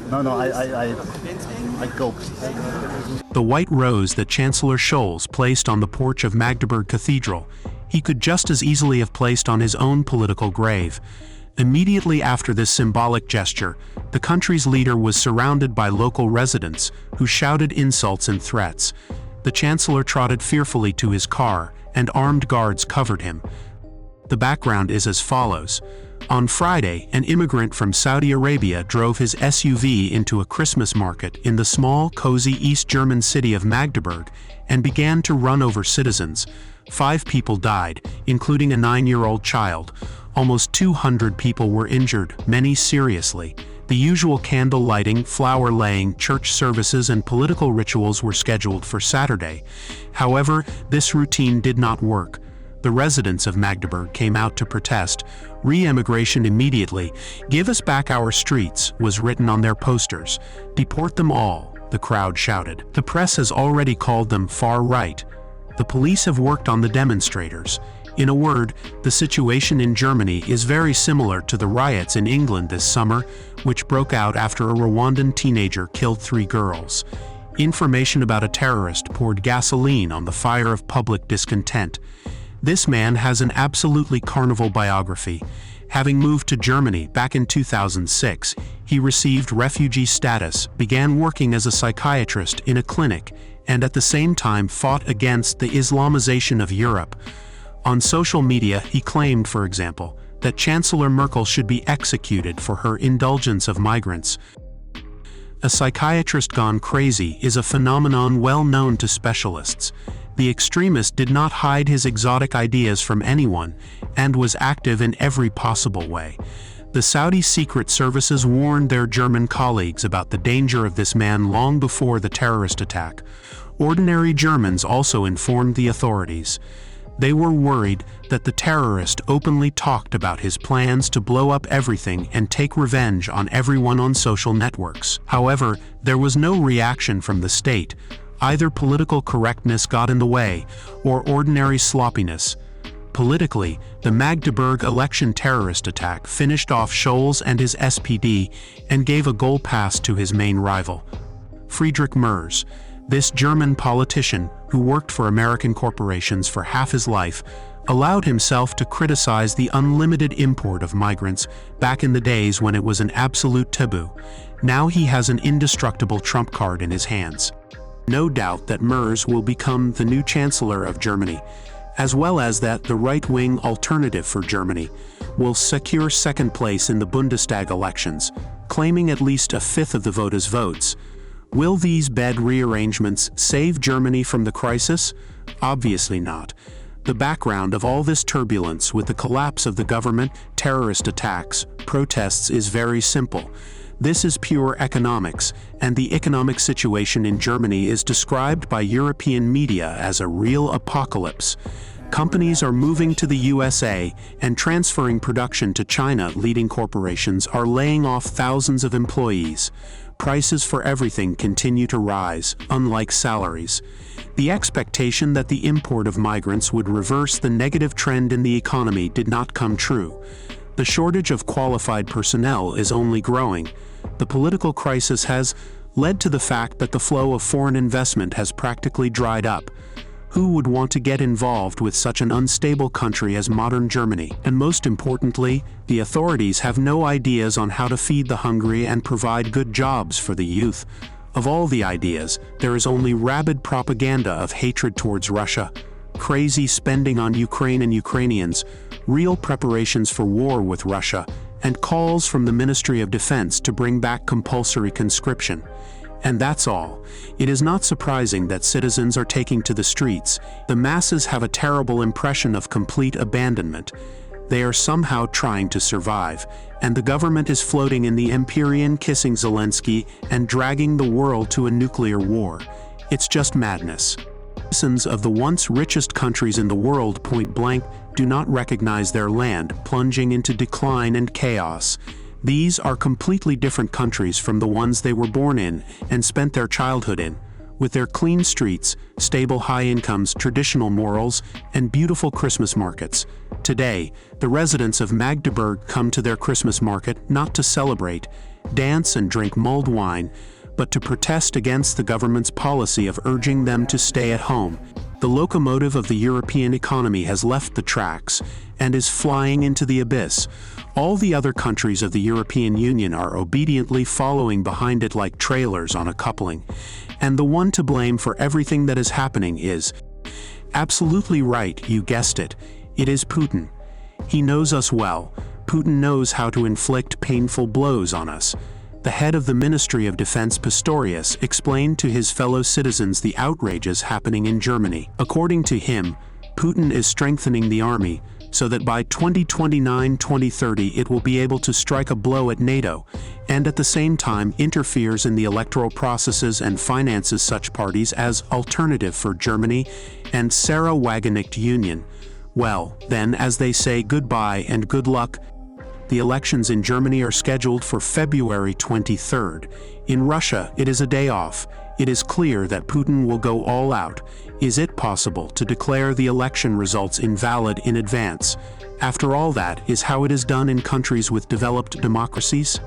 No, I gulped. The white rose that Chancellor Scholz placed on the porch of Magdeburg Cathedral, he could just as easily have placed on his own political grave. Immediately after this symbolic gesture, the country's leader was surrounded by local residents who shouted insults and threats. The Chancellor trotted fearfully to his car, and armed guards covered him. The background is as follows. On Friday, an immigrant from Saudi Arabia drove his SUV into a Christmas market in the small, cozy East German city of Magdeburg and began to run over citizens. 5 people died, including a 9-year-old child. Almost 200 people were injured, many seriously. The usual candle lighting, flower laying, church services, and political rituals were scheduled for Saturday. However, this routine did not work. The residents of Magdeburg came out to protest. Re-emigration immediately. Give us back our streets, was written on their posters. Deport them all, the crowd shouted. The press has already called them far right. The police have worked on the demonstrators. In a word, the situation in Germany is very similar to the riots in England this summer, which broke out after a Rwandan teenager killed 3 girls. Information about a terrorist poured gasoline on the fire of public discontent. This man has an absolutely carnival biography. Having moved to Germany back in 2006, he received refugee status, began working as a psychiatrist in a clinic, and at the same time fought against the Islamization of Europe. On social media, he claimed, for example, that Chancellor Merkel should be executed for her indulgence of migrants. A psychiatrist gone crazy is a phenomenon well known to specialists. The extremist did not hide his exotic ideas from anyone and was active in every possible way. The Saudi secret services warned their German colleagues about the danger of this man long before the terrorist attack. Ordinary Germans also informed the authorities. They were worried that the terrorist openly talked about his plans to blow up everything and take revenge on everyone on social networks. However, there was no reaction from the state. Either political correctness got in the way, or ordinary sloppiness. Politically, the Magdeburg election terrorist attack finished off Scholz and his SPD and gave a goal pass to his main rival, Friedrich Merz. This German politician, who worked for American corporations for half his life, allowed himself to criticize the unlimited import of migrants back in the days when it was an absolute taboo. Now he has an indestructible trump card in his hands. No doubt that Merz will become the new Chancellor of Germany, as well as that the right-wing Alternative for Germany will secure second place in the Bundestag elections, claiming at least a fifth of the voters' votes. Will these bed rearrangements save Germany from the crisis? Obviously not. The background of all this turbulence with the collapse of the government, terrorist attacks, protests is very simple. This is pure economics, and the economic situation in Germany is described by European media as a real apocalypse. Companies are moving to the USA and transferring production to China. Leading corporations are laying off thousands of employees. Prices for everything continue to rise, unlike salaries. The expectation that the import of migrants would reverse the negative trend in the economy did not come true. The shortage of qualified personnel is only growing. The political crisis has led to the fact that the flow of foreign investment has practically dried up. Who would want to get involved with such an unstable country as modern Germany? And most importantly, the authorities have no ideas on how to feed the hungry and provide good jobs for the youth. Of all the ideas, there is only rabid propaganda of hatred towards Russia, crazy spending on Ukraine and Ukrainians, real preparations for war with Russia, and calls from the Ministry of Defense to bring back compulsory conscription. And that's all. It is not surprising that citizens are taking to the streets. The masses have a terrible impression of complete abandonment. They are somehow trying to survive, and the government is floating in the Empyrean, kissing Zelensky and dragging the world to a nuclear war. It's just madness. Citizens of the once richest countries in the world point blank do not recognize their land, plunging into decline and chaos. These are completely different countries from the ones they were born in and spent their childhood in. with their clean streets, stable high incomes, traditional morals, and beautiful Christmas markets. Today, the residents of Magdeburg come to their Christmas market not to celebrate, dance and drink mulled wine, but to protest against the government's policy of urging them to stay at home. The locomotive of the European economy has left the tracks and is flying into the abyss. All the other countries of the European Union are obediently following behind it like trailers on a coupling. And the one to blame for everything that is happening is absolutely right, you guessed it. It is Putin. He knows us well. Putin knows how to inflict painful blows on us. The head of the Ministry of Defense, Pistorius, explained to his fellow citizens the outrages happening in Germany. According to him, Putin is strengthening the army so that by 2029-2030 it will be able to strike a blow at NATO, and at the same time interferes in the electoral processes and finances such parties as Alternative for Germany and Sarah Wagenknecht Union. Well, then, as they say, goodbye and good luck. The elections in Germany are scheduled for February 23rd. In Russia, it is a day off. It is clear that Putin will go all out. Is it possible to declare the election results invalid in advance? After all, that is how it is done in countries with developed democracies.